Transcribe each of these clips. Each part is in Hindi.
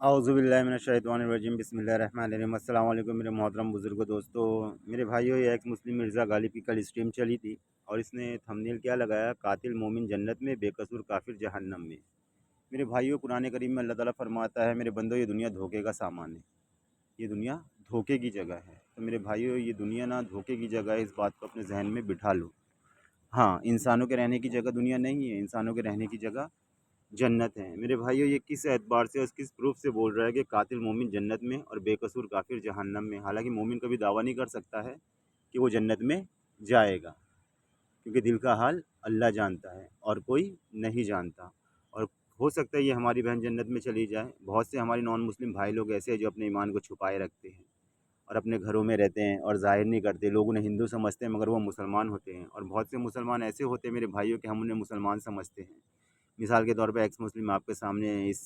औज़ुबिल्लाहिमिनश्शैतानिर्रजीम बिस्मिल्लाहिर्रहमानिर्रहीम। अस्सलाम वालेकुम मेरे मोहतरम बुज़ुर्गों, दोस्तों, मेरे भाइयों। ये एक्स मुस्लिम मिर्ज़ा गालिब की कल स्ट्रीम चली थी और इसने थंबनेल क्या लगाया, कातिल मोमिन जन्नत में, बेकसूर काफिर जहन्नम में। मेरे भाइयों, कुरान करीम में अल्लाह ताला फरमाता है, मेरे बंदों, ये दुनिया धोखे का सामान है, ये दुनिया धोखे की जगह है। तो मेरे भाइयों, ये दुनिया ना धोखे की जगह है, इस बात को अपने जहन में बिठा लो। हाँ, इंसानों के रहने की जगह दुनिया नहीं है, इंसानों के रहने की जगह जन्नत है। मेरे भाइयों, ये किस एतबार से और किस प्रूफ से बोल रहा है कि कातिल मोमिन जन्नत में और बेकसूर काफिर जहन्नम में। हालांकि मोमिन कभी दावा नहीं कर सकता है कि वो जन्नत में जाएगा, क्योंकि दिल का हाल अल्लाह जानता है और कोई नहीं जानता। और हो सकता है ये हमारी बहन जन्नत में चली जाए। बहुत से हमारे नॉन मुस्लिम भाई लोग ऐसे हैं जो अपने ईमान को छुपाए रखते हैं और अपने घरों में रहते हैं और ज़ाहिर नहीं करते। लोग उन्हें हिंदू समझते हैं मगर वो मुसलमान होते हैं। और बहुत से मुसलमान ऐसे होते हैं मेरे भाइयों कि हम उन्हें मुसलमान समझते हैं। मिसाल के तौर पे एक्स मुस्लिम आपके सामने इस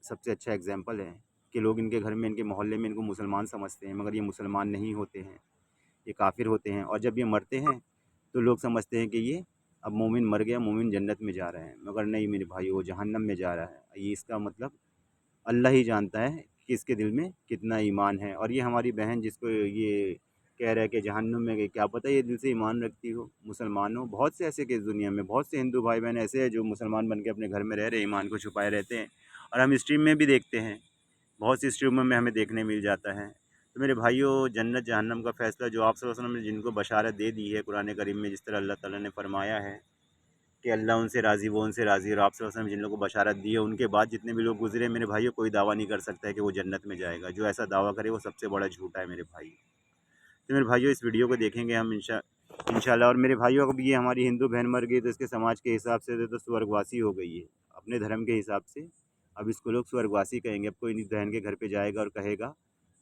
सबसे अच्छा एग्जांपल है कि लोग इनके घर में, इनके मोहल्ले में इनको मुसलमान समझते हैं, मगर ये मुसलमान नहीं होते हैं, ये काफिर होते हैं। और जब ये मरते हैं तो लोग समझते हैं कि ये अब मोमिन मर गया, मोमिन जन्नत में जा रहा है, मगर नहीं मेरे भाई, वो जहन्नम में जा रहा है। ये इसका मतलब अल्लाह ही जानता है कि इसके दिल में कितना ईमान है। और ये हमारी बहन जिसको ये कह रहा है कि जहन्नुम में गई, क्या पता ये दिल से ईमान रखती हो, मुसलमान हो। बहुत से ऐसे केस दुनिया में, बहुत से हिंदू भाई बहन ऐसे हैं जो मुसलमान बन के अपने घर में रह रहे, ईमान को छुपाए रहते हैं। और हम स्ट्रीम में भी देखते हैं, बहुत सी स्ट्रीमों में हमें देखने मिल जाता है। तो मेरे भाइयों, जन्नत जहन्नम का फ़ैसला जो आप सल्लल्लाहु अलैहि वसल्लम ने जिनको बशारत दे दी है कुरान करीम में, जिस तरह अल्लाह ताला ने फरमाया है कि अल्लाह उनसे राज़ी, वो उनसे राज़ी। और आप सल्लल्लाहु अलैहि वसल्लम जिन लोगों को बशारत दी है, उनके बाद जितने भी लोग गुजरे मेरे भाइयों, कोई दावा नहीं कर सकता है कि वो जन्नत में जाएगा। जो ऐसा दावा करे वो सबसे बड़ा झूठा है मेरे भाई। तो मेरे भाइयों, इस वीडियो को देखेंगे हम इंशाल्लाह। और मेरे भाइयों, अब ये हमारी हिंदू बहन मर गई तो इसके समाज के हिसाब से तो स्वर्गवासी हो गई है, अपने धर्म के हिसाब से। अब इसको लोग स्वर्गवासी कहेंगे। अब कोई बहन के घर पे जाएगा और कहेगा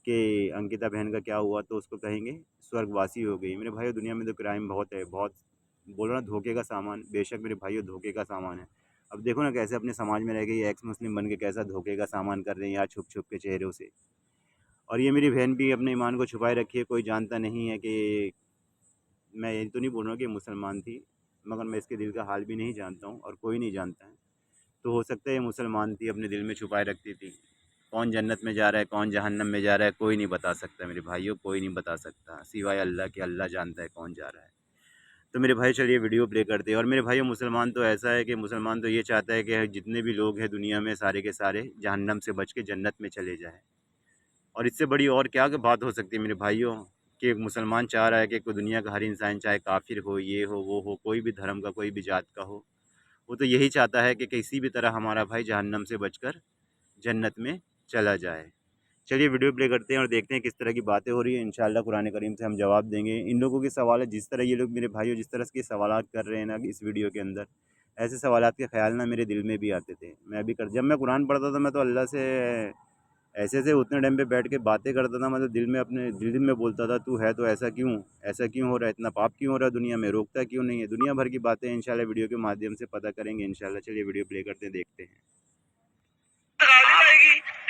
कि अंकिता बहन का क्या हुआ, तो उसको कहेंगे स्वर्गवासी हो गई। मेरे भाइयों, दुनिया में तो क्राइम बहुत है, बहुत, बोलो ना धोखे का सामान। बेशक मेरे भाइयों, धोखे का सामान है। अब देखो ना कैसे अपने समाज में रह गई, एक्स मुस्लिम बन के कैसा धोखे का सामान कर रहे हैं यार, छुप छुप के चेहरों से। और ये मेरी बहन भी अपने ईमान को छुपाए रखी है, कोई जानता नहीं है कि, मैं ये तो नहीं बोल रहा हूँ कि मुसलमान थी, मगर मैं इसके दिल का हाल भी नहीं जानता हूँ और कोई नहीं जानता है। तो हो सकता है ये मुसलमान थी, अपने दिल में छुपाए रखती थी। कौन जन्नत में जा रहा है, कौन जहन्नम में जा रहा है, कोई नहीं बता सकता मेरे भाइयों, कोई नहीं बता सकता सिवाय अल्लाह के। अल्लाह जानता है कौन जा रहा है। तो मेरे भाई, चलिए वीडियो प्ले करते हैं। और मेरे भाइयों, मुसलमान तो ऐसा है कि मुसलमान तो ये चाहता है कि जितने भी लोग हैं दुनिया में, सारे के सारे जहन्नम से बच के जन्नत में चले जाएँ। और इससे बड़ी और क्या बात हो सकती है मेरे भाइयों, कि एक मुसलमान चाह रहा है कि कोई दुनिया का हर इंसान, चाहे काफिर हो, ये हो, वो हो, कोई भी धर्म का, कोई भी जात का हो, वो तो यही चाहता है कि किसी भी तरह हमारा भाई जहन्नम से बचकर जन्नत में चला जाए। चलिए वीडियो प्ले करते हैं और देखते हैं किस तरह की बातें हो रही है। इंशाल्लाह कुरान करीम से हम जवाब देंगे। इन लोगों के सवाल, जिस तरह ये लोग मेरे भाइयों जिस तरह के सवाल कर रहे हैं ना इस वीडियो के अंदर, ऐसे सवाल के ख्याल ना मेरे दिल में भी आते थे। मैं भी जब मैं कुरान पढ़ता था, मैं तो अल्लाह से ऐसे ऐसे उतने टाइम पे बैठ के बातें करता था। मतलब दिल में, अपने दिल में बोलता था, तू है तो ऐसा क्यों हो रहा है, इतना पाप क्यों हो रहा है दुनिया में, रोकता क्यों नहीं है। दुनिया भर की बातें इंशाल्लाह वीडियो के माध्यम से पता करेंगे इंशाल्लाह। चलिए वीडियो प्ले करते हैं, देखते हैं।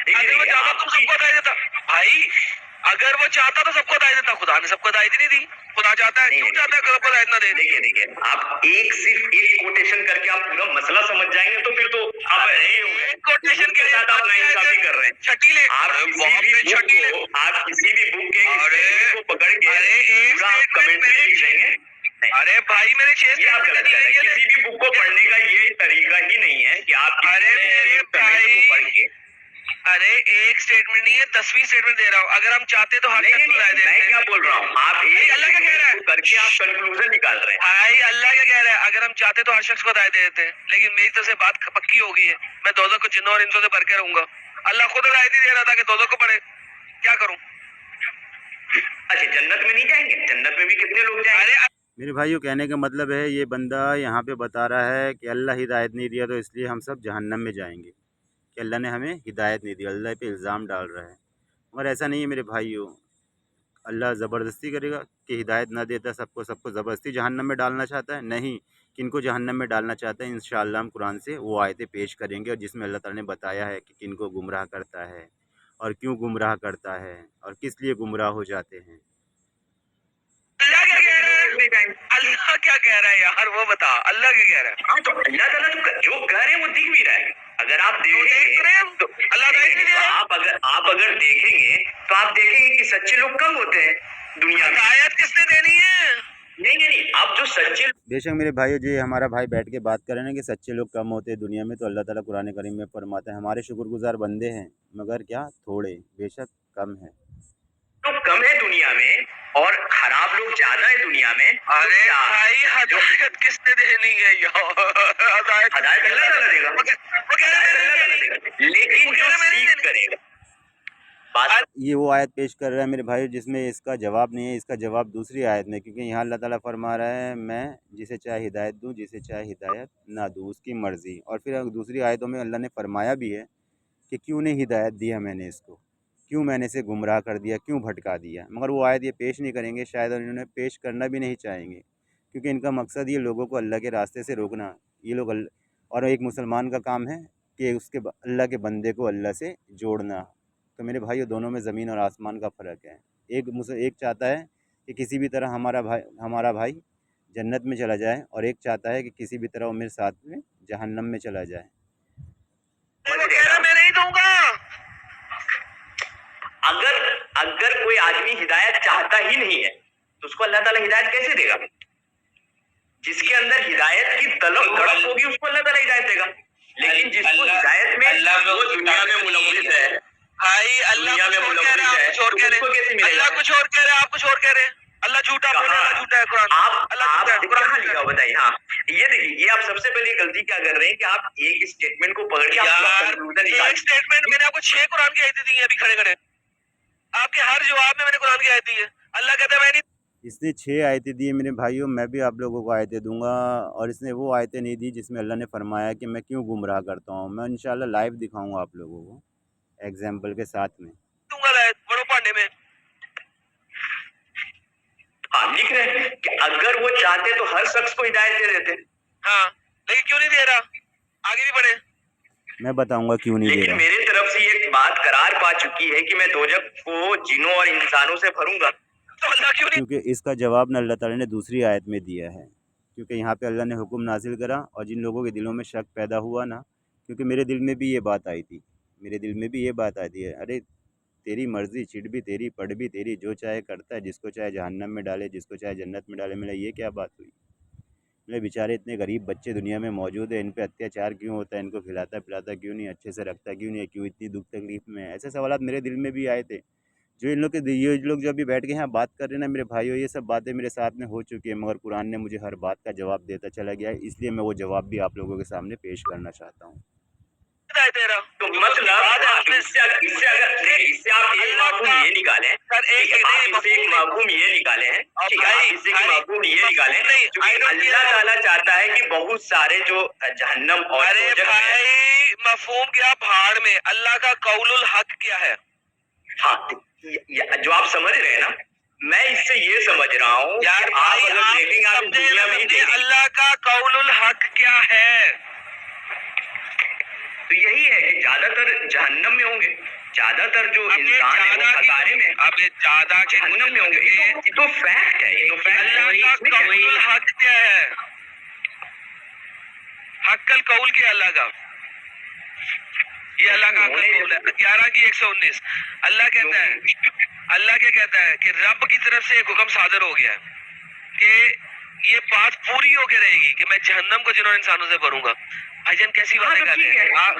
अगर वो चाहता तो सबको दाई देता भाई, अगर वो चाहता तो सबको दाई देता। खुदा ने सबको दाई नहीं दी। खुदा चाहता है, क्यों चाहता है सबको दाई ना दे। देखिए आप सिर्फ एक कोटेशन करके आप पूरा मसला समझ जाएंगे तो फिर तो आप कोटेशन के साथ आप नाइंसाफी कर रहे हैं। छठी ले आप किसी भी बुक के को पकड़ के पूरा कमेंट्री लिख देंगे। अरे भाई, मेरे किसी भी बुक को पढ़ने का ये तरीका ही नहीं है कि आप मेरे भाई पढ़ के, अरे एक स्टेटमेंट नहीं है, 10वीं स्टेटमेंट दे रहा हूँ। अगर हम चाहते तो हर शख्स को राय दे। मैं क्या बोल रहा हूँ, आप अल्लाह क्या कह रहा है करके आप कंक्लूजन निकाल रहे हैं। भाई अल्लाह क्या कह रहा है, अगर हम चाहते तो हर शख्स को राय दे देते हैं, लेकिन मेरी तरफ से बात पक्की हो गई है। मैं दोजों को जिन्नों और इंसों से भर के रहूंगा। अल्लाह खुद राय नहीं दे रहा था कि दोजों को पढ़े, क्या करूँ। अच्छा, जन्नत में नहीं जाएंगे? जन्नत में भी कितने लोग जाएंगे। अरे मेरे भाइयों, कहने का मतलब है, ये बंदा यहाँ पे बता रहा है कि अल्लाह हिदायत नहीं दिया तो इसलिए हम सब जहन्नम में जाएंगे, कि अल्लाह ने हमें हिदायत नहीं दी। अल्लाह पे इल्ज़ाम डाल रहा है, मगर ऐसा नहीं है मेरे भाइयों। अल्लाह ज़बरदस्ती करेगा कि हिदायत ना देता सबको, सबको ज़बरदस्ती जहन्नम में डालना चाहता है? नहीं। किनको जहन्नम में डालना चाहता है, इंशाअल्लाह हम कुरान से वो आयतें पेश करेंगे, और जिसमें अल्लाह ताला ने बताया है कि किनको गुमराह करता है और क्यों गुमराह करता है और किस लिए गुमराह हो जाते हैं। अल्लाह क्या कह रहा है? अल्लाह क्या कह रहा है यार, वो बता। अल्लाह क्या कह रहा है? हाँ, तो अल्लाह ताला जो कह रहे हैं वो दिख भी रहा है। अगर आप देख रहे हैं तो अल्लाह आप अगर देखेंगे तो आप देखेंगे कि सच्चे लोग कम होते हैं दुनिया में। हिदायत किसने देनी है? नहीं, आप जो सच्चे बेशक मेरे भाई, जो ये हमारा भाई बैठ के बात करें ना कि सच्चे लोग कम होते हैं दुनिया में, तो अल्लाह ताला कुरान करीम में फरमाता है हमारे शुक्रगुजार बंदे हैं मगर क्या थोड़े, बेशक कम है। लोग कम है दुनिया में और खराब लोग ज्यादा है दुनिया में। अरे भाई हिदायत किसने देनी है यार? हिदायत अल्लाह ताला देगा। लेकिन जो सीख करेगा बात ये वो आयत पेश कर रहा है मेरे भाई जिसमें इसका जवाब नहीं है, इसका जवाब दूसरी आयत में, क्योंकि यहाँ अल्लाह ताला फरमा रहा है मैं जिसे चाहे हिदायत दूँ, जिसे चाहे हिदायत ना दूँ, उसकी मर्ज़ी। और फिर दूसरी आयतों में अल्लाह ने फरमाया भी है कि क्यों नहीं हिदायत दिया मैंने इसको, क्यों मैंने इसे गुमराह कर दिया, क्यों भटका दिया। मगर वो आयत ये पेश नहीं करेंगे, शायद इन्होंने पेश करना भी नहीं चाहेंगे, क्योंकि इनका मकसद ये लोगों को अल्लाह के रास्ते से रोकना। ये लोग और एक मुसलमान का काम है कि उसके अल्लाह के बंदे को अल्लाह से जोड़ना। तो मेरे भाई, दोनों में ज़मीन और आसमान का फ़र्क है। एक चाहता है कि किसी भी तरह हमारा भाई जन्नत में चला जाए, और एक चाहता है कि किसी भी तरह वो मेरे साथ में जहन्नम में चला जाए। मैं नहीं दूंगा। अगर कोई आदमी हिदायत चाहता ही नहीं है तो उसको अल्लाह ताला हिदायत कैसे देगा? जिसके अंदर हिदायत की तड़प होगी उसको अल्लाह ताला हिदायत देगा। लेकिन जिसको हिदायत में वो दुनिया में मुलव्विस है, भाई अल्लाह कुछ और कह रहा है, कुछ और कह रहे हैं, अल्लाह कुछ और कह रहे हैं, आप कुछ और कह रहे हैं। अल्लाह झूठा बोले, अल्लाह झूठा है कुरान। आप कहाँ लिखा बताइए। हाँ, ये देखिए, ये आप सबसे पहले गलती क्या कर रहे हैं कि आप एक स्टेटमेंट को पकड़ के एक स्टेटमेंट मैंने आपको 6 कुरान की आयतें दी है अभी खड़े खड़े। आपके हर जवाब में मैंने कुरान की आयत दी है। अल्लाह कहता है मैं नहीं, इसने 6 आयतें दी मेरे भाइयों, मैं भी आप लोगों को आयतें दूंगा। और इसने वो आयतें नहीं दी जिसमें अल्लाह ने फरमाया कि मैं क्यों गुमराह करता हूँ। मैं इंशाल्लाह लाइव दिखाऊंगा आप लोगों को एग्जाम्पल के साथ में। दूंगा बड़ो पांडे में। हाँ, लिख रहे हैं कि अगर वो चाहते तो हर शख्स को हिदायत दे देते। हाँ, लेकिन क्यों नहीं दे रहा? आगे भी बढ़े, मैं बताऊंगा क्यों नहीं दे लेकिन रहा। मेरे तरफ से ये बात करार पा चुकी है कि मैं दोजख को जिनों और इंसानों से भरूंगा। तो अल्लाह क्यों नहीं? क्योंकि इसका जवाब न अल्लाह ताला ने दूसरी आयत में दिया है। क्योंकि यहाँ पे अल्लाह ने हुक्म नाजिल करा, और जिन लोगों के दिलों में शक पैदा हुआ ना, क्योंकि मेरे दिल में भी ये बात आई थी, मेरे दिल में भी ये बात आई थी, अरे तेरी मर्ज़ी, चिट भी तेरी, पढ़ भी तेरी, जो चाहे करता है, जिसको चाहे जहन्नम में डाले, जिसको चाहे जन्नत में डाले। मेरा ये क्या बात हुई? मेरे बेचारे इतने गरीब बच्चे दुनिया में मौजूद है, इन पे अत्याचार क्यों होता है, इनको खिलाता पिलाता क्यों नहीं, अच्छे से रखता क्यों नहीं है, क्यों इतनी दुख तकलीफ़ में है? ऐसे सवालात मेरे दिल में भी आए थे। जो इन लोग के ये लोग जो अभी बैठ के यहाँ बात कर रहे हैं ना मेरे भाइयों, ये सब बातें मेरे साथ में हो चुकी है, मगर कुरान ने मुझे हर बात का जवाब देता चला गया है, इसलिए मैं वो जवाब भी आप लोगों के सामने पेश करना चाहता हूँ। तो मतलब इससे आप एक माफूम ये निकालें, एक माफूम ये निकाले हैं, इससे एक माफूम ये निकाले क्योंकि अल्लाह ताला चाहता है कि बहुत सारे जो जहन्नम और भाई मफहूम क्या भाड़ में, अल्लाह का कौलुल हक क्या है? हाँ, जो आप समझ रहे हैं ना, मैं इससे ये समझ रहा हूँ कि आप अगर देखेंगे आप दुनिया में ही अल्लाह का कौलुल हक क्या है, तो यही है कि ज्यादातर जहन्नम में होंगे, ज्यादातर जो इंसान है वो खतारे में, अब ज्यादा जहन्नम में होंगे। ये तो फैक्ट है, ये तो फैक्ट है। अल्लाह का कौलुल हक क्या है? हक्कल कौल क्या अल्लाह का? ये अल्लाह का हक्कल कौल है। 11 की 119 अल्लाह कहता है, अल्लाह क्या कहता है कि रब की तरफ से एक हुक्म सादर हो गया कि ये बात पूरी होके रहेगी कि मैं जहन्नम को जिन्होंने इंसानों से भरूंगा। भाईजान कैसी बात है?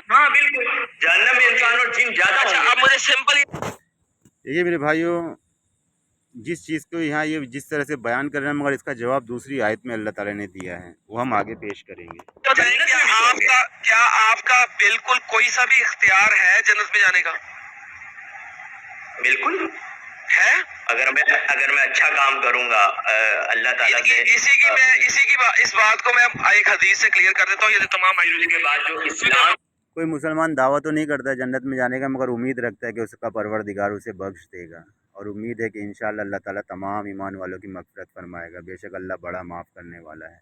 हाँ बिल्कुल, जहन्नम में इंसान और जिन ज्यादा। अच्छा, अब मुझे सिंपल देखिए मेरे भाइयों, जिस चीज़ को यहाँ ये जिस तरह से बयान कर रहे हैं, मगर इसका जवाब दूसरी आयत में अल्लाह ताला ने दिया है, वो हम आगे पेश करेंगे। तो क्या आपका बिल्कुल कोई सा भी इख्तियार है जन्नत में जाने का? बिल्कुल है। अगर मैं अच्छा काम करूंगा अल्लाह ताला से, इस बात को मैं एक हदीस से क्लियर कर देता हूँ। ये तमाम आयतों के बाद जो इस्लाम, कोई मुसलमान दावा तो नहीं करता जन्नत में जाने का, मगर उम्मीद रखता है कि उसका परवरदिगार उसे बख्श देगा, और उम्मीद है कि इंशाअल्लाह अल्लाह ताला तमाम ईमान वालों की मग़फ़िरत फरमाएगा। बेशक अल्लाह बड़ा माफ़ करने वाला है।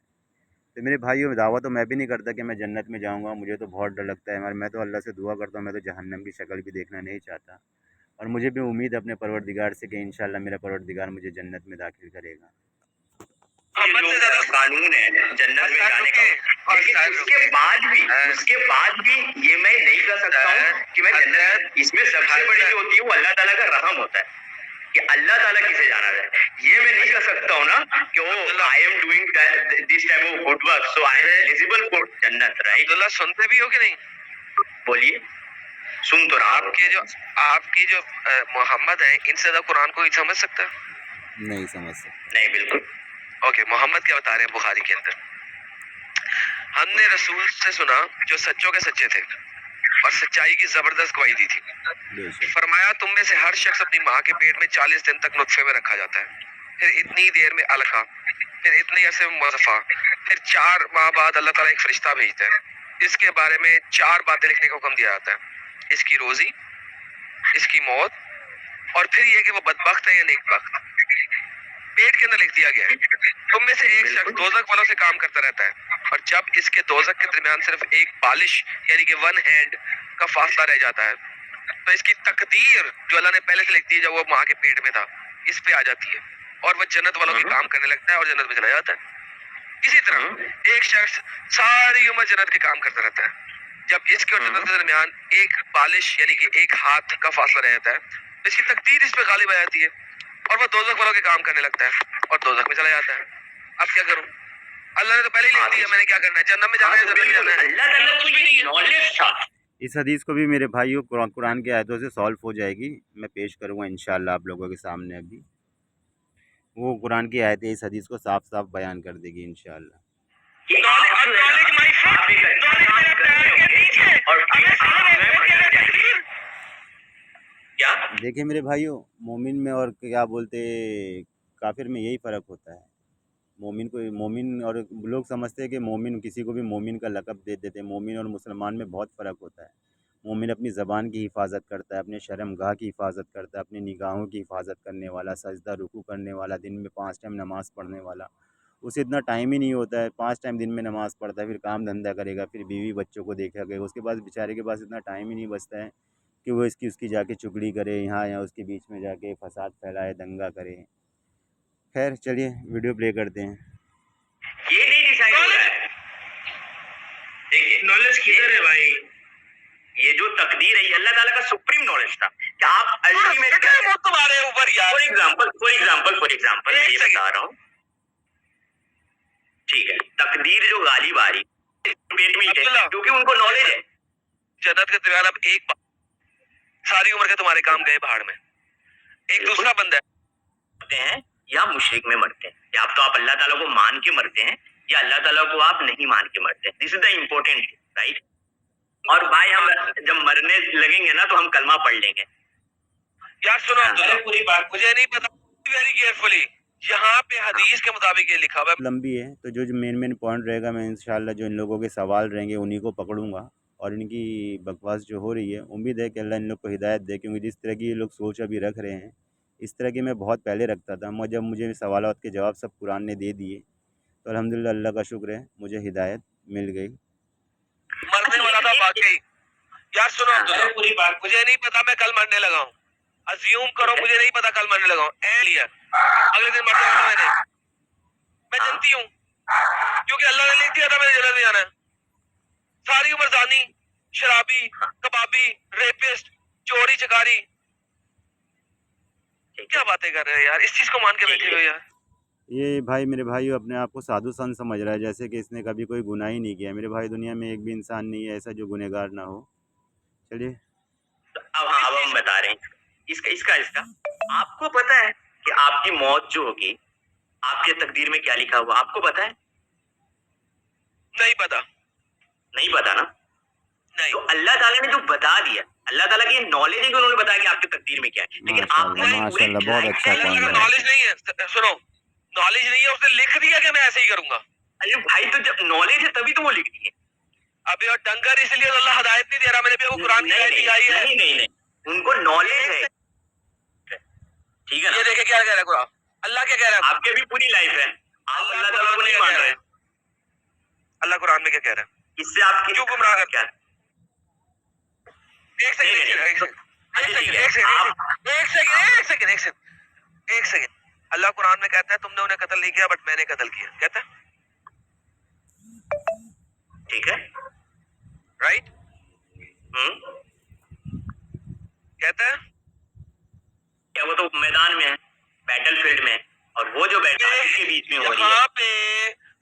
तो मेरे भाइयों, दावा तो मैं भी नहीं करता कि मैं जन्नत में जाऊँगा, मुझे तो बहुत डर लगता है, मगर मैं तो अल्लाह से दुआ करता हूँ, मैं तो जहन्नम की शक्ल भी देखना नहीं चाहता। और मुझे भी उम्मीद है अपने परवरदिगार से कि इंशाअल्लाह मेरा परवरदिगार मुझे जन्नत में दाखिल करेगा। मोहम्मद से ज्यादा कानून है जन्नत में जाने का, लेकिन उसके बाद भी ये मैं नहीं कर सकता हूँ कि मैं जन्नत, इसमें सबसे बड़ी जो होती है वो अल्लाह ताला का रहम होता है कि अल्लाह ताला किसे जाना है। ये मैं नहीं कर सकता हूँ ना कि वो I am doing this type of good work so I am eligible for जन्नत, राइट? अब्दुल्ला सुनते भी हो कि नहीं? बोलिए, सुन तो रहा हूँ। आपकी जो मोहम्मद है, इनसे ज्यादा कुरान को समझ सकता है? नहीं समझ सकता। नहीं, बिल्कुल। ओके, मोहम्मद क्या बता रहे हैं बुखारी के अंदर? हमने रसूल से सुना जो सच्चों के सच्चे थे और सच्चाई की जबरदस्त गवाही दी थी। फरमाया तुम में से हर शख्स अपनी माँ के पेट में 40 दिन तक नुत्फे में रखा जाता है, फिर इतनी देर में अलका, फिर इतने अरसे में मुज़फ़ा, फिर 4 माह बाद अल्लाह ताला एक फरिश्ता भेजता है। इसके बारे में 4 बातें लिखने का हुक्म दिया जाता है, इसकी रोजी, इसकी मौत, और फिर ये कि वो बदबख्त है या नेकबख्त। पेट के अंदर लिख दिया गया है तुम में से एक शख्स दोज़ख वालों से काम करता रहता है, और जब इसके दोज़ख के दरमियान सिर्फ एक बालिश यानी कि 1 हैंड का फासला रह जाता है, तो इसकी तकदीर जो अल्लाह ने पहले से लिख दी जब वो माँ के पेट में था, इस पे आ जाती है और वह जन्नत वालों के काम करने लगता है और जन्नत में चला जाता है। इसी तरह एक शख्स सारी उम्र जन्नत के काम करता रहता है, जब इसके और जन्नत के दरमियान एक बालिश यानी कि एक हाथ का फासला रह जाता है, तो इसकी तकदीर इस पे गालिब आ जाती है और वह दोज़ख वालों के काम करने लगता है और दोज़ख में चला जाता है। अब क्या करूं? अल्लाह ने तो पहले ही लिख दिया मैंने क्या करना है, जन्नत में जाना है, जन्नत में जाना है। अल्लाह ताला कुछ भी नहीं, नॉलेज था। इस हदीस को भी मेरे भाइयों कुरान की आयतों से सॉल्व हो जाएगी, मैं पेश करूँगा इंशाअल्लाह आप लोगों के सामने। अभी वो कुरान की आयतें इस हदीस को साफ साफ बयान कर देगी इंशाअल्लाह। देखिए मेरे भाइयों, मोमिन में और क्या बोलते काफिर में यही फ़र्क होता है। मोमिन और लोग समझते हैं कि मोमिन किसी को भी मोमिन का लक़ब दे देते हैं। मोमिन और मुसलमान में बहुत फ़र्क होता है। मोमिन अपनी ज़बान की हिफाजत करता है, अपने शर्मगाह की हिफाजत करता है, अपनी निगाहों की हिफाजत करने वाला, सजदा रुकू करने वाला, दिन में 5 टाइम नमाज़ पढ़ने वाला। उसे इतना टाइम ही नहीं होता है, 5 टाइम दिन में नमाज़ पढ़ता है, फिर काम धंधा करेगा, फिर बीवी बच्चों को देखेगा, उसके बाद बेचारे के पास इतना टाइम ही नहीं बचता है कि वो इसकी उसकी जाके चुगली करे, यहाँ उसके बीच में जाके फसाद फैलाए, दंगा करे। खैर चलिए वीडियो प्ले करते हैं। ये नहीं डिसाइड हो रहा है। देखिए नॉलेज किधर है भाई? ये जो तकदीर है ये अल्लाह ताला का सुप्रीम नॉलेज था कि आप अल्टीमेट तुम्हारे ऊपर यार। फॉर एग्जांपल ये बता रहा हूँ, ठीक है, तकदीर जो गालिब आ रही पेट में ही है क्योंकि उनको नॉलेज है। जन्नत के दरमियान अब एक सारी उम्र के तुम्हारे काम गए पहाड़ में। एक दूसरा बंदा मरते हैं या मुशरिक में मरते हैं, या तो आप अल्लाह ताला को मान के मरते हैं या अल्लाह ताला को आप नहीं मान के मरते हैं। This is the important, right? और भाई हम जब मरने लगेंगे ना तो हम कलमा पढ़ लेंगे। यार सुनो अब्दुल्ला, पूरी बात मुझे नहीं पता, वेरी केयरफुली। यहाँ पे हदीस के मुताबिक ये लिखा हुआ है। लंबी है तो जो मेन पॉइंट रहेगा मैं इंशाल्लाह जो इन लोगों के सवाल रहेंगे उन्हीं को पकड़ूंगा, और इनकी बकवास जो हो रही है उम्मीद है कि अल्लाह इन लोग को हिदायत दे, क्योंकि जिस तरह की ये लोग सोच अभी रख रहे हैं इस तरह की मैं बहुत पहले रखता था। जब मुझे सवालात के जवाब सब कुरान ने दे दिए तो अल्हम्दुलिल्लाह अल्लाह का शुक्र है मुझे हिदायत मिल गई। मरने वाला था वाकई। यार सुनो अब्दुल्ला, पूरी बात मुझे नहीं पता मैं कल मरने लगा हूँ। अज्यूम करो मुझे नहीं पता कल मरने लगा हूँ, अगले दिन मर जाऊंगा मैं जानती हूँ क्योंकि अल्लाह ने लिख दिया था मैंने जन्नत में जाना है। सारी उम्र जानी, शराबी, कबाबी, रेपिस्ट, चोरी चकारी, क्या बातें कर रहे हैं यार? इस चीज को मान के बैठे हो यार। ये भाई मेरे भाई अपने आप को साधु संत समझ रहा है, जैसे कि इसने कभी कोई गुनाह ही नहीं किया। मेरे भाई दुनिया में एक भी इंसान नहीं है ऐसा जो गुनहगार ना हो। चलिए अब हम बता रहे हैं इसका आपको पता है कि आपकी मौत जो होगी आपके तकदीर में क्या लिखा हुआ आपको पता है? नहीं पता ना? नहीं। तो अल्लाह ताला ने जो बता दिया, अल्लाह ताला की नॉलेज है कि उन्होंने बताया कि आपके तकदीर में क्या है, लेकिन आपने माशाल्लाह बहुत अच्छा पॉइंट है। नॉलेज नहीं है, सुनो नॉलेज नहीं है, उसने लिख दिया कि मैं ऐसे ही करूंगा। अरे भाई तो जब नॉलेज है तभी तो वो लिख दिए। अभी और डंगर इसलिए तो अल्लाह हिदायत नहीं दे रहा, मैंने भी वो कुरान की आयत दिखाई है। नहीं उनको नॉलेज है, ठीक है ना? ये देखे क्या कह रहा है कुरान, अल्लाह क्या कह रहा है? आपके भी पूरी लाइफ है, आप अल्लाह ताला को नहीं मान रहे। अल्लाह कुरान में क्या कह रहा है? इससे आप क्यों गुमराह क्या? एक सेकंड अल्लाह कुरान में कहता है तुमने उन्हें कत्ल नहीं किया बट मैंने कत्ल किया, कहता है, ठीक है, राइट, कहता है। क्या वो तो मैदान में है, बैटल फील्ड में, और वो जो बैटल के बीच में हो रही है, यहाँ पे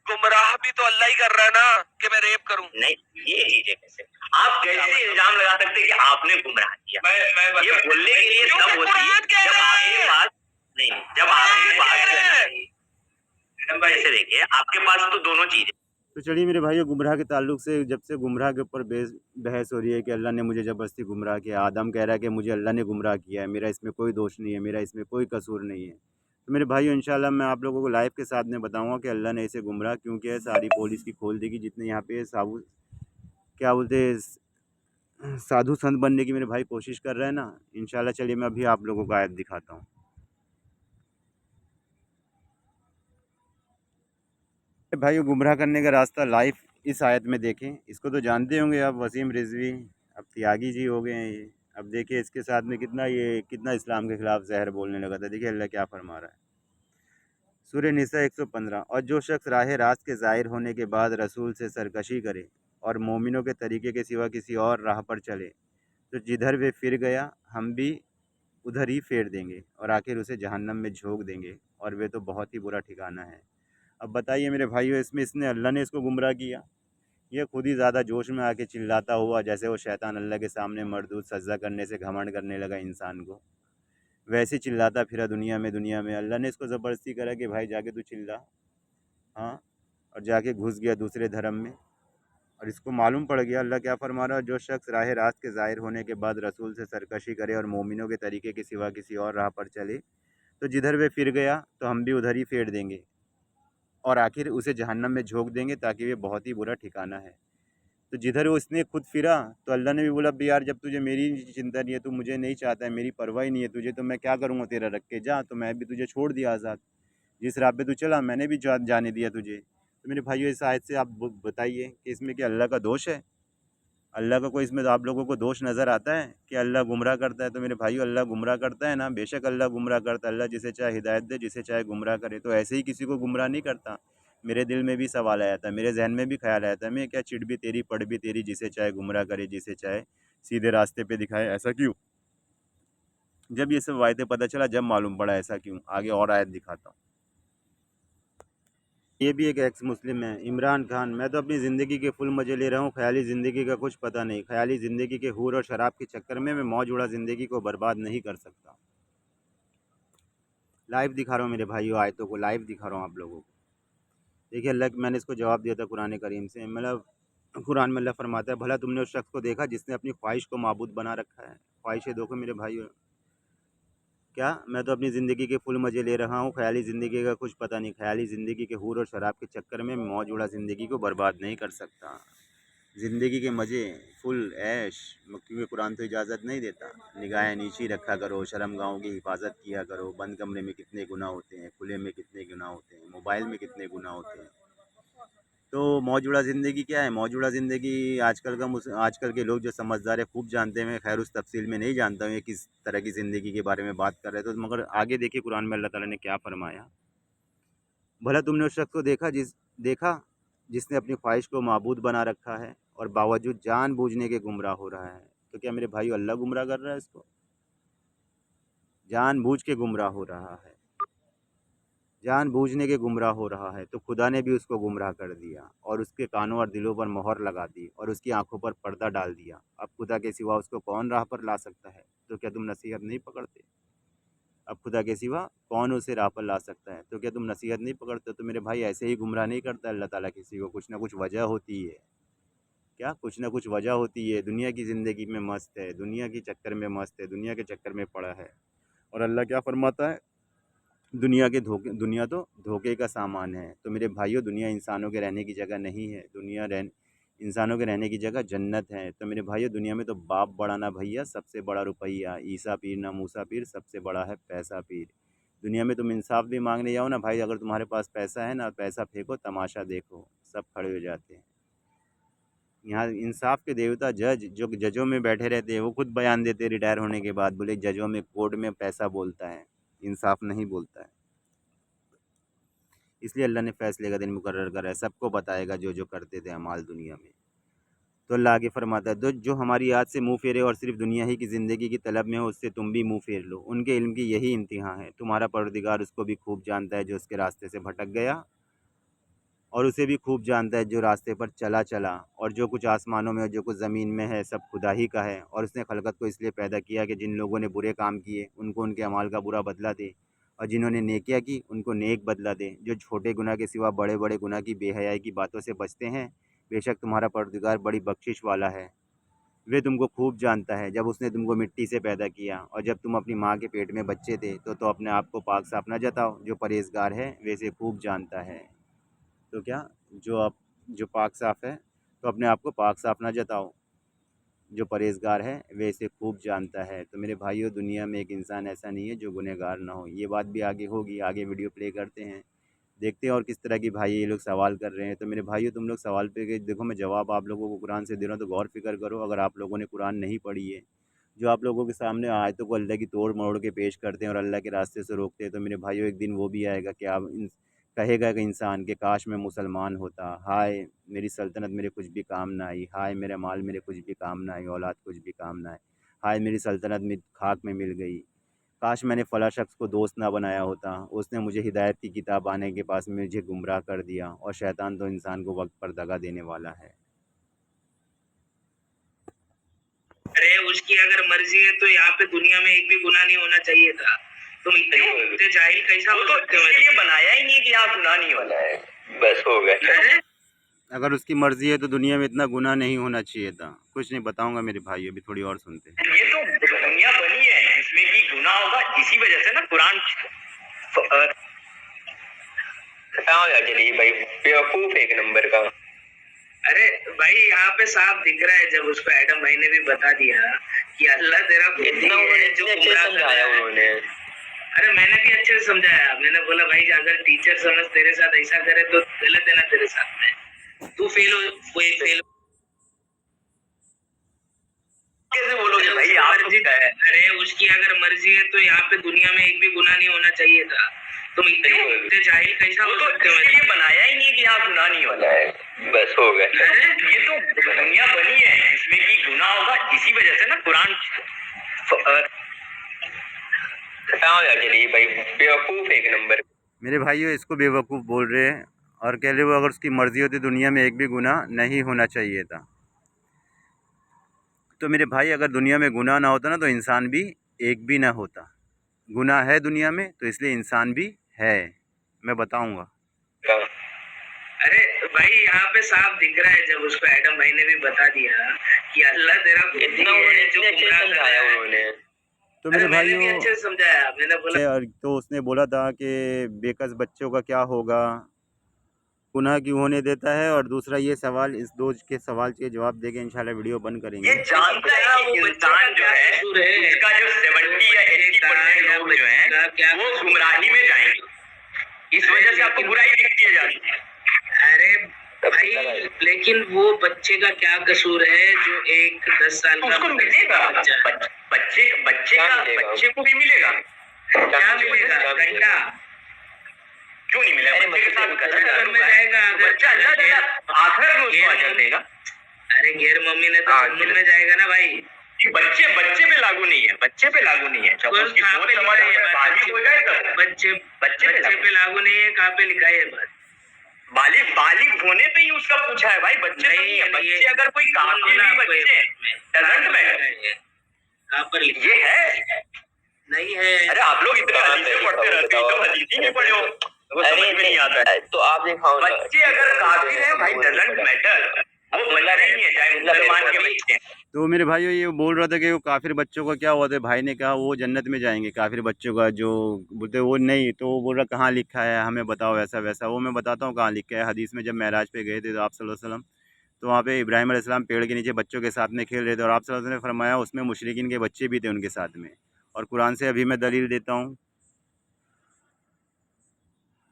गुमराह भी तो अल्लाह ही कर रहा है ना कि मैं रेप करूं। नहीं, ये चीजें कैसे आप कैसे इल्जाम लगा सकते हैं कि आपने गुमराह किया? मैं ये बोलने के लिए तब होती है जब आपके पास नहीं, जब आपके पास ऐसे देखिए, आपके पास तो दोनों चीजें। तो चलिए मेरे भाइयों, गुमराह के ताल्लुक से जब से गुमराह के ऊपर बहस हो रही है कि अल्लाह ने मुझे ज़बरदस्ती गुमराह किया, आदम कह रहा है कि मुझे अल्लाह ने गुमराह किया है, मेरा इसमें कोई दोष नहीं है, मेरा इसमें कोई कसूर नहीं है। तो मेरे भाइयों, इंशाल्लाह मैं आप लोगों को लाइव के साथ में बताऊंगा कि अल्लाह ने इसे गुमराह क्यों किया है। सारी पुलिस की खोल देगी, जितने यहाँ पे क्या बोलते हैं, साधु संत बनने की मेरे भाई कोशिश कर रहे हैं ना। इंशाल्लाह चलिए मैं अभी आप लोगों को आयत दिखाता हूँ। भाइयों, गुमराह करने का रास्ता लाइव इस आयत में देखें। इसको तो जानते होंगे आप, वसीम रिजवी, अब त्यागी जी हो गए हैं ये। अब देखिए इसके साथ में कितना इस्लाम के खिलाफ जहर बोलने लगा था। देखिए अल्लाह क्या फरमा रहा है, सूरह निसा 115। और जो शख्स राह रास्त के ज़ाहिर होने के बाद रसूल से सरकशी करे और मोमिनों के तरीके के सिवा किसी और राह पर चले, तो जिधर वे फिर गया हम भी उधर ही फेर देंगे और आखिर उसे जहन्नम में झोंक देंगे, और वे तो बहुत ही बुरा ठिकाना है। अब बताइए मेरे भाइयों, इसमें इसने अल्लाह ने इसको गुमराह किया, ये खुद ही ज़्यादा जोश में आके चिल्लाता हुआ, जैसे वो शैतान अल्लाह के सामने मरदूद सजदा करने से घमंड करने लगा इंसान को, वैसे चिल्लाता फिरा दुनिया में। अल्लाह ने इसको ज़बरदस्ती करा कि भाई जाके तू चिल्ला, हाँ, और जाके घुस गया दूसरे धर्म में। और इसको मालूम पड़ गया अल्लाह क्या फरमा रहा है, जो शख्स राह रास्त के ज़ाहिर होने के बाद रसूल से सरकशी करे और मोमिनों के तरीके के सिवा किसी और राह पर चले, तो जिधर वे फिर गया तो हम भी उधर ही फेर देंगे और आखिर उसे जहन्नम में झोंक देंगे, ताकि वे बहुत ही बुरा ठिकाना है। तो जिधर उसने खुद फिरा तो अल्लाह ने भी बोला, भी यार जब तुझे मेरी चिंता नहीं है, तू मुझे नहीं चाहता है, मेरी परवाह ही नहीं है तुझे, तो मैं क्या करूँगा तेरा रख के, जा। तो मैं भी तुझे छोड़ दिया आज़ाद, जिस राह पे तू चला मैंने भी जाने दिया तुझे। तो मेरे भाइयों, इस आयत से आप बताइए कि इसमें क्या अल्लाह का दोष है? अल्लाह का कोई इसमें आप लोगों को दोष नज़र आता है कि अल्लाह गुमराह करता है? तो मेरे भाइयों, अल्लाह गुमराह करता है ना, बेशक अल्लाह गुमराह करता है। अल्लाह जिसे चाहे हिदायत दे, जिसे चाहे गुमराह करे। तो ऐसे ही किसी को गुमराह नहीं करता। मेरे दिल में भी सवाल आया था, मेरे जहन में भी ख्याल आया था, मैं क्या चिढ़ भी तेरी पढ़ भी तेरी, जिसे चाहे गुमराह करे जिसे चाहे सीधे रास्ते पे दिखाए, ऐसा क्यों? जब ये सब वायदे पता चला, जब मालूम पड़ा ऐसा क्यों। आगे और आयत दिखाता हूँ। ये भी एक एक्स मुस्लिम है, इमरान खान, मैं तो अपनी ज़िंदगी के फुल मज़े ले रहा हूँ, ख्याली ज़िंदगी का कुछ पता नहीं, ख्याली ज़िंदगी के हूर और शराब के चक्कर में मैं मौज उड़ा ज़िंदगी को बर्बाद नहीं कर सकता। लाइव दिखा रहा हूँ मेरे भाइयों, आयतों को लाइव दिखा रहा हूँ आप लोगों को। देखिए अल्लाह, मैंने इसको जवाब दिया था कुरान करीम से, मतलब कुरान में अल्लाह फरमाता है, भला तुमने उस शख्स को देखा जिसने अपनी ख्वाहिश को माबूद बना रखा है। ख्वाहिशें देखो मेरे भाइयों, क्या मैं तो अपनी ज़िंदगी के फुल मज़े ले रहा हूँ, ख्याली ज़िंदगी का कुछ पता नहीं, ख्याली ज़िंदगी के हूर और शराब के चक्कर में मौज उड़ा ज़िंदगी को बर्बाद नहीं कर सकता। ज़िंदगी के मज़े फुल ऐश, क्योंकि कुरान तो इजाज़त नहीं देता। निगाहें नीची रखा करो, शर्म गाँव की हिफाजत किया करो, बंद कमरे में कितने गुनाह होते हैं, खुले में कितने गुनाह होते हैं, मोबाइल में कितने गुनाह होते हैं। तो मौजूदा ज़िंदगी क्या है? मौजूदा ज़िंदगी आजकल के लोग जो समझदार है खूब जानते हैं। मैं खैर उस तफसील में नहीं जानता हूँ ये किस तरह की ज़िंदगी के बारे में बात कर रहे हैं, तो मगर आगे देखिए कुरान में अल्लाह ताला ने क्या फरमाया। भला तुमने उस शख्स को देखा जिसने अपनी ख्वाहिश को माबूद बना रखा है और बावजूद जानबूझने के गुमराह हो रहा है। तो क्या मेरे भाई अल्लाह गुमराह कर रहा है इसको? जानबूझ के गुमराह हो रहा है, जानबूझने के गुमराह हो रहा है, तो खुदा ने भी उसको गुमराह कर दिया और उसके कानों और दिलों पर मोहर लगा दी और उसकी आंखों पर पर्दा डाल दिया। अब खुदा के सिवा उसको कौन राह पर ला सकता है? तो क्या तुम नसीहत नहीं पकड़ते? अब खुदा के सिवा कौन उसे राह पर ला सकता है? तो क्या तुम नसीहत नहीं पकड़ते? तो मेरे भाई, ऐसे ही गुमराह नहीं करता अल्लाह ताला किसी को, कुछ ना कुछ वजह होती है। क्या कुछ ना कुछ वजह होती है। दुनिया की ज़िंदगी में मस्त है, दुनिया के चक्कर में मस्त है, दुनिया के चक्कर में पड़ा है। और अल्लाह क्या फरमाता है, दुनिया तो धोखे का सामान है। तो मेरे भाइयों, दुनिया इंसानों के रहने की जगह नहीं है, इंसानों के रहने की जगह जन्नत है। तो मेरे भाइयों, दुनिया में तो बाप बड़ा ना भैया, सबसे बड़ा रुपया, ईसा पीर ना मूसा पीर, सबसे बड़ा है पैसा पीर। दुनिया में तुम इंसाफ भी मांगने जाओ ना भाई, अगर तुम्हारे पास पैसा है ना, पैसा फेंको तमाशा देखो, सब खड़े हो जाते हैं। यहाँ इंसाफ के देवता जज, जो जजों में बैठे रहते हैं, वो खुद बयान देते हैं रिटायर होने के बाद, बोले जजों में कोर्ट में पैसा बोलता है, इंसाफ नहीं बोलता है। इसलिए अल्लाह ने फ़ैसले का दिन मुकर्रर करा है, सबको बताएगा जो जो करते थे अमाल दुनिया में। तो अल्लाह आगे फरमाता है, जो हमारी याद से मुँह फेरे और सिर्फ दुनिया ही की ज़िंदगी की तलब में हो, उससे तुम भी मुँह फेर लो। उनके इल्म की यही इम्तिहान है। तुम्हारा परवरदिगार उसको भी खूब जानता है जो उसके रास्ते से भटक गया, और उसे भी खूब जानता है जो रास्ते पर चला। और जो कुछ आसमानों में और जो कुछ ज़मीन में है, सब खुदा ही का है। और उसने खलकत को इसलिए पैदा किया कि जिन लोगों ने बुरे काम किए उनको उनके अमाल का बुरा बदला दे, और जिन्होंने नेकियां की उनको नेक बदला दे। जो छोटे गुनाह के सिवा बड़े बड़े गुनाह की बेहयाई की बातों से बचते हैं, बेशक तुम्हारा परवरदिगार बड़ी बख्शिश वाला है। वे तुमको खूब जानता है। जब उसने तुमको मिट्टी से पैदा किया और जब तुम अपनी माँ के पेट में बच्चे थे, तो अपने आप को पाक साफ न जताओ। जो परहेज़गार है वैसे खूब जानता है। तो क्या, जो पाक साफ़ है, तो अपने आप को पाक साफ़ ना जताओ। जो परहेज़गार है वे इसे खूब जानता है। तो मेरे भाइयों, दुनिया में एक इंसान ऐसा नहीं है जो गुनहगार ना हो। ये बात भी आगे होगी, आगे वीडियो प्ले करते हैं, देखते हैं और किस तरह की भाई ये लोग सवाल कर रहे हैं। तो मेरे भाइयों, तुम लोग सवाल पे के देखो, मैं जवाब आप लोगों को कुरान से दे रहा हूँ, तो गौर फ़िक्र करो। अगर आप लोगों ने कुरान नहीं पढ़ी है, जो आप लोगों के सामने आयतों को अल्लाह की तोड़ मरोड़ के पेश करते हैं और अल्लाह के रास्ते से रोकते हैं, तो मेरे भाइयों, एक दिन वो भी आएगा कि आप कहेगा कि इंसान के काश मैं मुसलमान होता, हाय मेरी सल्तनत मेरे कुछ भी काम ना आई, हाय मेरा माल मेरे कुछ भी काम ना आई, औलाद कुछ भी काम ना आई, हाय मेरी सल्तनत में खाक में मिल गई, काश मैंने फ़लाँ शख्स को दोस्त ना बनाया होता, उसने मुझे हिदायत की किताब आने के पास मुझे गुमराह कर दिया। और शैतान तो इंसान को वक्त पर दगा देने वाला है। अरे उसकी अगर मर्जी है तो यहाँ पे दुनिया में एक भी गुनाह नहीं होना चाहिए था। तुम इतने जाहिल कैसा हो सकते हो? इसलिए बनाया ही नहीं कि यहाँ गुनाह नहीं होना है, बस हो गया। अगर उसकी मर्ज़ी है तो दुनिया में इतना गुनाह नहीं होना चाहिए था। कुछ नहीं बताऊंगा मेरे भाई, अभी थोड़ी और सुनते हैं। ये तो दुनिया बनी है जिसमें कि गुनाह होगा, इसी वजह से ना कुरान चलिए भाई, बेवकूफ एक नंबर का। अरे भाई यहाँ पे साफ दिख रहा है, जब उसको एडम भाई ने भी बता दिया कि अल्लाह तेरा इतना जो गुमराह समझाया उन्होंने। अरे मैंने भी अच्छे से समझाया। मैंने बोला भाई अगर टीचर समझ तेरे साथ ऐसा करे तो गलत है ना तेरे साथ में, तू फेल हो। कैसे बोलोगे भाई आप मर्जी है? अरे उसकी अगर मर्जी है तो यहाँ पे दुनिया में एक भी गुनाह नहीं होना चाहिए था। तुम इतने जाहिल कैसा हो सकते हो? इसलिए बनाया ही नहीं कि यहाँ गुनाह नहीं होना है, बस हो गया। ये तो दुनिया बनी है जिसमें कि गुनाह होगा, इसी वजह से ना कुरान चलिए भाई, बेवकूफ एक नंबर। मेरे भाइयों, इसको बेवकूफ़ बोल रहे हैं और कह रहे वो अगर उसकी मर्ज़ी होती दुनिया में एक भी गुनाह नहीं होना चाहिए था। तो मेरे भाई, अगर दुनिया में गुनाह ना होता ना तो इंसान भी एक भी ना होता। गुनाह है दुनिया में तो इसलिए इंसान भी है। मैं बताऊंगा। अरे भाई यहाँ पे साफ दिख रहा है, जब उसको एडम भाई ने भी बता दिया कि अल्लाह तेरा इतना जो गुमराह कराया उन्होंने। तो मेरे मैंने भी भाइयों, अच्छे से समझाया। मैंने बोला और तो उसने बोला था कि बेकस बच्चों का क्या होगा, गुनाह क्यों होने देता है। और दूसरा ये सवाल, इस दो के सवाल के जवाब देके इंशाल्लाह वीडियो बंद करेंगे। ये जानता है वो इंसान जो है उसका जो 70 या 80% लोग जो हैं वो गुमराही में जाएंगे। इस वजह से आपको बुराई दिखती है जाती है। अरे भाई लेकिन वो बच्चे का क्या कसूर है जो एक 10 साल का उसको मिलेगा, बच्चे को भी मिलेगा। क्या मिलेगा? घंटा क्यों नहीं मिलेगा? बच्चे के साथ कदर में जाएगा। अगर बच्चा अल्लाह आखिर में उसको अजर देगा। अरे गैर मम्मी ने तो जन्नत में जाएगा ना भाई। बच्चे पे लागू नहीं है, बच्चे पे लागू नहीं है। जब उसकी सोच समझ बालिग हो जाए तब बच्चे पे लागू नहीं है। कहाँ पे लिखा है बात? बालिग होने पे ही उसका पूछा है भाई, बच्चे नहीं है। बच्चे अगर कोई काफिर भी बच्चे डजंट मैटर। कहाँ पर ये है? नहीं है। अरे आप लोग इतने हदीसें पढ़ते रहते हो, तो हदीस ही नहीं पढ़े हो, वो समझ में नहीं आता है। तो आप दिखाओ ना। बच्चे अगर काफिर हैं भाई, डजंट मैटर, वो बच्चा नहीं है, चाहे मुसलमान के बच्चे। तो मेरे भाइयों, ये बोल रहा था कि वो काफिर बच्चों का क्या हुआ था। भाई ने कहा वो जन्नत में जाएंगे काफिर बच्चों का, जो बोलते वो नहीं। तो वो बोल रहा कहाँ लिखा है, हमें बताओ ऐसा वैसा। वो मैं बताता हूँ कहाँ लिखा है। हदीस में जब मेराज पे गए थे तो आप सल्लल्लाहु अलैहि वसल्लम, तो वहाँ पे इब्राहिम अलैहिस्सलाम पेड़ के नीचे बच्चों के साथ में खेल रहे थे, और आप सल्लल्लाहु अलैहि वसल्लम ने फरमाया उसमें मुशरिकीन के बच्चे भी थे उनके साथ में। और कुरान से अभी मैं दलील देता हूँ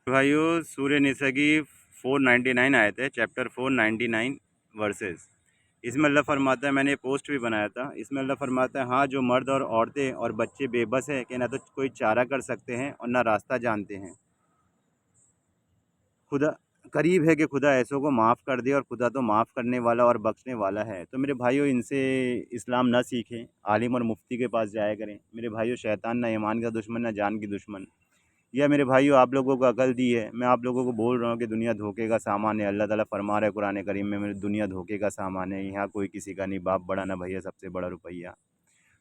भाइयों। सूरह निसा की 499 आयत है, चैप्टर 499 वर्सेस। इसमें अल्लाह फरमाता है, मैंने पोस्ट भी बनाया था, इसमें अल्लाह फरमाता है, हाँ जो मर्द और औरतें और बच्चे बेबस हैं कि ना तो कोई चारा कर सकते हैं और ना रास्ता जानते हैं, खुदा करीब है कि खुदा ऐसों को माफ़ कर दे, और खुदा तो माफ़ करने वाला और बख्शने वाला है। तो मेरे भाइयों, इनसे इस्लाम ना सीखें, आलिम और मुफ्ती के पास जाया करें। मेरे भाइयों, शैतान ना ईमान का दुश्मन ना जान की दुश्मन। या मेरे भाइयों, आप लोगों को अकल दी है, मैं आप लोगों को बोल रहा हूँ कि दुनिया धोखे का सामान है। अल्लाह ताला फरमा रहा है कुरान करीम में, मेरी दुनिया धोखे का सामान है, यहाँ कोई किसी का नहीं बाप बड़ा ना भैया सबसे बड़ा रुपया।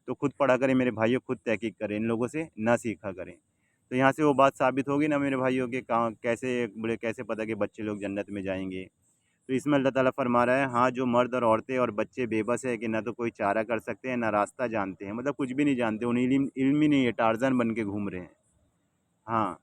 तो खुद पढ़ा करें मेरे भाइयों, खुद तहकीक करें, इन लोगों से ना सीखा करें। तो यहाँ से वो बात साबित होगी ना मेरे भाइयों कि कहाँ कैसे बोले, कैसे पता कि बच्चे लोग जन्नत में जाएंगे। तो इसमें अल्लाह ताला फरमा रहा है, हाँ, जो मर्द और औरतें और बच्चे बेबस है कि ना तो कोई चारा कर सकते हैं ना रास्ता जानते हैं, मतलब कुछ भी नहीं जानते, उन्हें इल्म ही नहीं है, टार्जन बन के घूम रहे हैं। हाँ,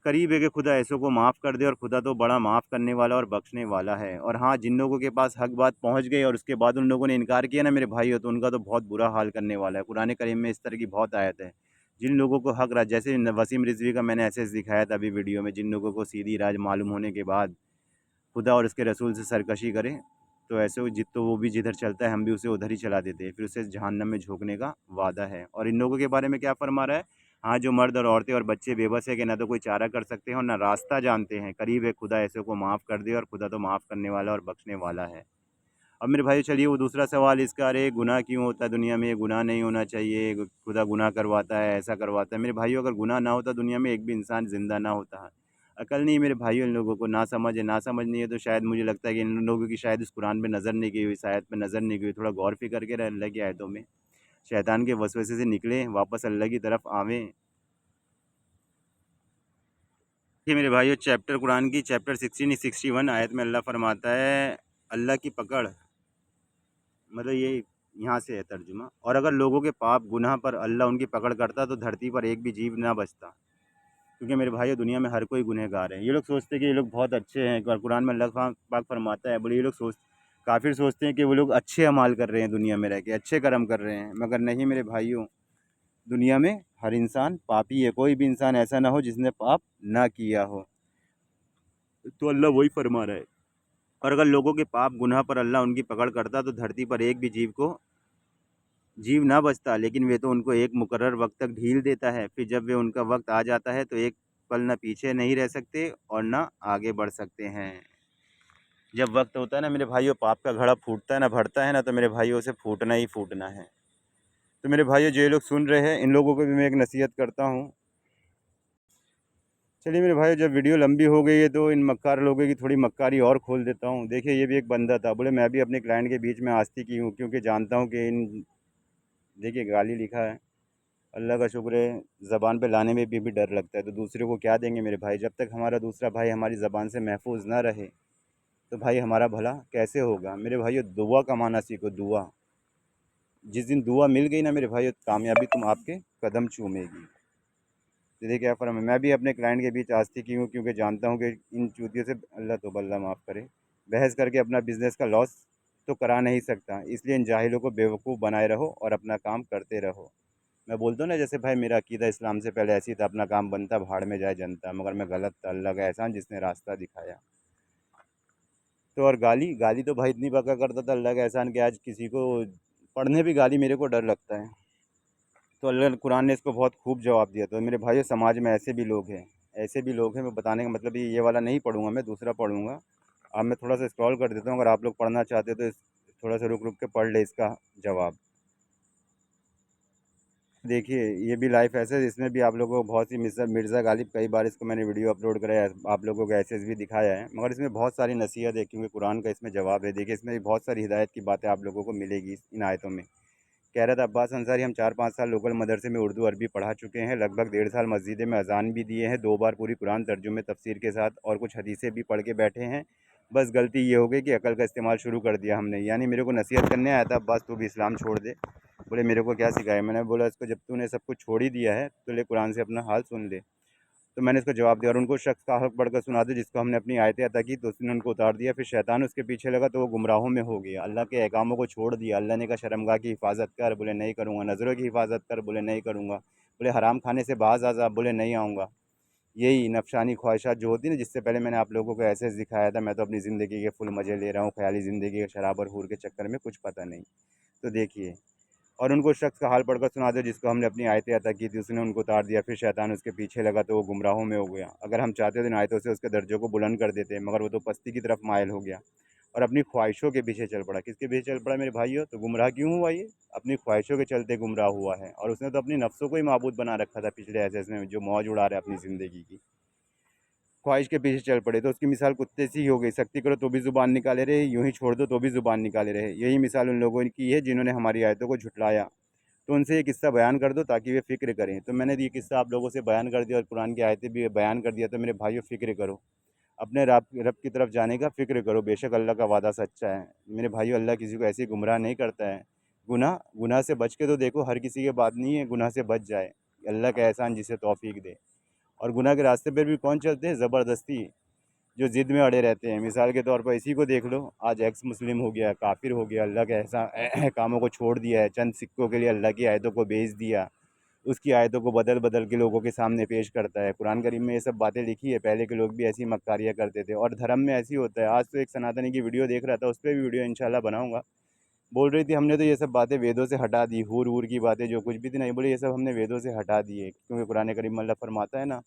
करीब है कि खुदा ऐसों को माफ़ कर दे, और खुदा तो बड़ा माफ़ करने वाला और बख्शने वाला है। और हाँ, जिन लोगों के पास हक बात पहुँच गई और उसके बाद उन लोगों ने इनकार किया ना मेरे भाइयों, तो उनका तो बहुत बुरा हाल करने वाला है। कुरान करीम में इस तरह की बहुत आयत है। जिन लोगों को हक रहा, जैसे वसीम रिजवी का मैंने ऐसे दिखाया था अभी वीडियो में, जिन लोगों को सीधी राज मालूम होने के बाद खुदा और उसके रसूल से सरकशी करें, तो ऐसे तो वो भी जिधर चलता है हम भी उसे उधर ही चला देते हैं, फिर उसे जहन्नम में झोंकने का वादा है। और इन लोगों के बारे में क्या फरमा रहा है, हाँ, जो मर्द और औरतें और बच्चे बेबस है कि ना तो कोई चारा कर सकते हैं और ना रास्ता जानते हैं, करीब है खुदा ऐसे को माफ़ कर दे, और खुदा तो माफ़ करने वाला और बख्शने वाला है। अब मेरे भाई चलिए, वो दूसरा सवाल इसका, अरे गुनाह क्यों होता है दुनिया में, गुनाह नहीं होना चाहिए, खुदा गुनाह करवाता है, ऐसा करवाता है। मेरे भाइयों, अगर गुनाह ना होता दुनिया में एक भी इंसान ज़िंदा ना होता है। अकल नहीं है मेरे भाइयों, इन लोगों को ना समझ है, ना समझ नहीं है, तो शायद मुझे लगता है कि इन लोगों की शायद इस कुरान पे नज़र नहीं गई हुई, इस आयत पे नज़र नहीं गई हुई। थोड़ा गौर फ़िक्र करें अल्लाह की आयतों में, शैतान के वसवसे से निकलें, वापस अल्लाह की तरफ आवें। ये मेरे भाइयों, चैप्टर कुरान की चैप्टर 1661 आयत में अल्लाह फरमाता है, अल्लाह की पकड़, मतलब ये यहाँ से है तर्जुमा, और अगर लोगों के पाप गुनाह पर अल्लाह उनकी पकड़ करता तो धरती पर एक भी जीव ना बचता। क्योंकि मेरे भाइयों, दुनिया में हर कोई गुनहगार है। ये लोग सोचते हैं कि ये लोग बहुत अच्छे हैं, और कुरान में अल्लाह पाक फरमाता है, बोले ये लोग काफिर सोचते हैं कि वो लोग अच्छे अमाल कर रहे हैं, दुनिया में रह के अच्छे कर्म कर रहे हैं, मगर नहीं मेरे भाइयों, दुनिया में हर इंसान पापी है, कोई भी इंसान ऐसा ना हो जिसने पाप ना किया हो। तो अल्लाह वही फरमा रहा है, और अगर लोगों के पाप गुनाह पर अल्लाह उनकी पकड़ करता तो धरती पर एक भी जीव ना बचता, लेकिन वे तो उनको एक मुकर्रर वक्त तक ढील देता है, फिर जब वे उनका वक्त आ जाता है तो एक पल न पीछे नहीं रह सकते और न आगे बढ़ सकते हैं। जब वक्त होता है ना मेरे भाइयों, पाप का घड़ा फूटता है ना, भरता है ना, तो मेरे भाइयों से फूटना ही फूटना है। तो मेरे भाइयों, जो ये लोग सुन रहे हैं, इन लोगों को भी मैं एक नसीहत करता हूँ। चलिए मेरे भाइयों, जब वीडियो लंबी हो गई है तो इन मक्कार लोगों की थोड़ी मक्कारी और खोल देता हूँ। देखिए, ये भी एक बंदा था, बोले मैं भी अपने क्लाइंट के बीच में आस्ती की हूँ, क्योंकि जानता हूँ कि इन, देखिए गाली लिखा है, अल्लाह का शुक्र है, ज़बान पे लाने में भी डर लगता है। तो दूसरे को क्या देंगे मेरे भाई, जब तक हमारा दूसरा भाई हमारी ज़बान से महफूज ना रहे, तो भाई हमारा भला कैसे होगा। मेरे भाइयों, दुआ कमाना सीखो, दुआ। जिस दिन दुआ मिल गई ना मेरे भाइयों, कामयाबी तुम आपके कदम चूमेगी। तो देखिए क्या फरमा, मैं भी अपने क्लाइंट के बीच आस्ती की हूँ, क्योंकि जानता हूँ कि इन चूतियों से अल्लाह तो बल्ला माफ़ करे, बहस करके अपना बिजनेस का लॉस तो करा नहीं सकता। इसलिए इन जाहिलों को बेवकूफ़ बनाए रहो और अपना काम करते रहो। मैं बोलता हूँ ना, जैसे भाई मेरा अकीदा इस्लाम से पहले ऐसी था, अपना काम बनता भाड़ में जाए जनता, मगर मैं गलत था, अल्लाह का एहसान जिसने रास्ता दिखाया। तो और गाली गाली तो भाई इतनी बका करता था, अल्लाह का एहसान कि आज किसी को पढ़ने भी गाली मेरे को डर लगता है। तो अल्लाह कुरान ने इसको बहुत खूब जवाब दिया। तो मेरे भाइयों, समाज में ऐसे भी लोग हैं, ऐसे भी लोग हैं। मैं बताने का मतलब ये वाला नहीं पढ़ूंगा, मैं दूसरा पढ़ूंगा। अब मैं थोड़ा सा स्क्रॉल कर देता हूँ, अगर आप लोग पढ़ना चाहते हो तो थोड़ा सा रुक रुक के पढ़ ले इसका जवाब। देखिए, ये भी लाइफ ऐसे है, इसमें भी आप लोगों को बहुत सी मिर्ज़ा गालिब, कई बार इसको मैंने वीडियो अपलोड कराया है, आप लोगों को ऐसे भी दिखाया है, मगर इसमें बहुत सारी नसीहत है, क्योंकि कुरान का इसमें जवाब है। देखिए, इसमें भी बहुत सारी हिदायत की बातें आप लोगों को मिलेगी इन आयतों में। कह रहा था अब्बास अंसारी, हम 4-5 साल लोकल मदरसे में उर्दू अरबी पढ़ा चुके हैं, लगभग 1.5 साल मस्जिद में अजान भी दिए हैं, 2 बार पूरी कुरान तर्जुमे तफसीर के साथ और कुछ हदीसें भी पढ़ के बैठे हैं। बस गलती ये हो गई कि अकल का इस्तेमाल शुरू कर दिया हमने। यानी मेरे को नसीहत करने आया था, अब्बास तू भी इस्लाम छोड़ दे। बोले मेरे को क्या सिखाया। मैंने बोला इसको, जब तूने सब कुछ छोड़ ही दिया है तो ले कुरान से अपना हाल सुन ले। तो मैंने इसको जवाब दिया, और उनको शख्स का हक बढ़कर सुना दे जिसको हमने अपनी आयतें अता की, तो उसने उनको उतार दिया। फिर शैतान उसके पीछे लगा तो वो गुमराहों में हो गया, अल्लाह के अहकामों को छोड़ दिया। अल्लाह ने कहा शर्मगाह की हिफाजत कर, बोले नहीं करूँगा। नज़रों की हिफाजत कर, बोले नहीं करूँगा। बोले हराम खाने से बाज आ जा, बोले नहीं आऊँगा। यही नफसानी ख्वाहिशात जो होती है ना, जिससे पहले मैंने आप लोगों को ऐसे दिखाया था, मैं तो अपनी ज़िंदगी के फुल मज़े ले रहा हूँ, ख्याली ज़िंदगी के शराब और हूर के चक्कर में कुछ पता नहीं। तो देखिए, और उनको उस शख्स का हाल पढ़कर सुना दो जिसको हमने अपनी आयतें अता की थी, उसने उनको उतार दिया, फिर शैतान उसके पीछे लगा तो वो गुमराहों में हो गया। अगर हम चाहते तो इन आयतों से उसके दर्जों को बुलंद कर देते, मगर वो तो पस्ती की तरफ मायल हो गया और अपनी ख्वाहिशों के पीछे चल पड़ा। किसके पीछे चल पड़ा मेरे भाइयों? तो गुमराह क्यों हुआ ये? अपनी ख्वाहिशों के चलते गुमराह हुआ है। और उसने तो अपनी नफ्सों को ही माबूद बना रखा था पिछले एहसास में, जो मौज उड़ा रहा है अपनी ज़िंदगी की, ख्वाहिश के पीछे चल पड़े। तो उसकी मिसाल कुत्ते सी ही हो गई, सख्ती करो तो भी ज़ुबान निकाले रहे, यूं ही छोड़ दो तो भी ज़ुबान निकाले रहे। यही मिसाल उन लोगों की है जिन्होंने हमारी आयतों को झुटलाया। तो उनसे ये किस्सा बयान कर दो ताकि वे फ़िक्र करें। तो मैंने ये किस्सा आप लोगों से बयान कर दिया और कुरान की आयतें भी बयान कर दिया। तो मेरे भाइयों फ़िक्र करो, अपने रब की तरफ जाने का फ़िक्र करो, बेशक अल्लाह का वादा सच्चा है। मेरे भाइयों, अल्लाह किसी को ऐसे ही गुमराह नहीं करता है। गुनाह से बच के तो देखो, हर किसी के बात नहीं है गुनाह से बच जाए, अल्लाह का एहसान जिसे तौफीक दे। और गुनाह के रास्ते पर भी कौन चलते हैं? ज़बरदस्ती, जो ज़िद में अड़े रहते हैं। मिसाल के तौर पर इसी को देख लो, आज एक्स मुस्लिम हो गया, काफिर हो गया, अल्लाह के कामों को छोड़ दिया है, चंद सिक्कों के लिए अल्लाह की आयतों को बेच दिया, उसकी आयतों को बदल बदल के लोगों के सामने पेश करता है। कुरान करीम में ये सब बातें लिखी है, पहले के लोग भी ऐसी मक्कारियाँ करते थे और धर्म में ऐसी होता है। आज तो एक सनातनी की वीडियो देख रहा था, उस पर भी वीडियो इंशाल्लाह बनाऊंगा। बोल रही थी हमने तो ये सब बातें वेदों से हटा दी, हूर वूर की बातें जो कुछ भी थी, नहीं बोले ये सब हमने वेदों से हटा दी है, क्योंकि कुरान करीम में अल्लाह फरमाता है ना,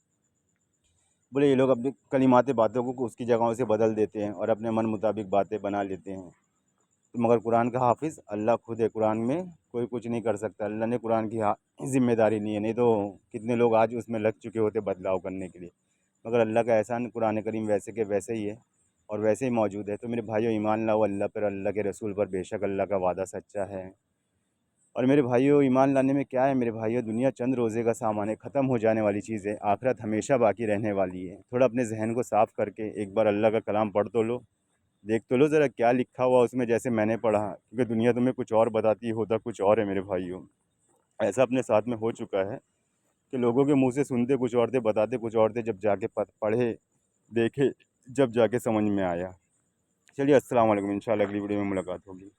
बोले ये लोग अपनी कलिमाते बातों को उसकी जगहों से बदल देते हैं और अपने मन मुताबिक बातें बना लेते हैं। तो मगर कुरान का हाफिज़ अल्लाह खुद है, कुरान में कोई कुछ नहीं कर सकता। अल्लाह ने कुरान की ज़िम्मेदारी ली है, नहीं तो कितने लोग आज उसमें लग चुके होते बदलाव करने के लिए। मगर अल्लाह का एहसान कुरान करीम वैसे के वैसे ही है और वैसे ही मौजूद है। तो मेरे भाइयों, ईमान लाओ अल्लाह पर, अल्लाह के रसूल पर, बेशक अल्लाह का वादा सच्चा है। और मेरे भाइयों, ईमान लाने में क्या है मेरे भाइयों? दुनिया चंद रोज़े का सामान है, ख़त्म हो जाने वाली चीज़ है, आखिरत हमेशा बाकी रहने वाली है। थोड़ा अपने जहन को साफ़ करके एक बार अल्लाह का कलाम पढ़ तो लो, देख तो लो ज़रा क्या लिखा हुआ उसमें, जैसे मैंने पढ़ा, क्योंकि दुनिया तुम्हें कुछ और बताती है, होता कुछ और है मेरे भाइयों। ऐसा अपने साथ में हो चुका है कि लोगों के मुंह से सुनते कुछ और थे, बताते कुछ और थे, जब जाके पढ़े, देखे, जब जाके समझ में आया। चलिए, अस्सलाम वालेकुम, इंशाल्लाह अगली वीडियो में मुलाकात होगी।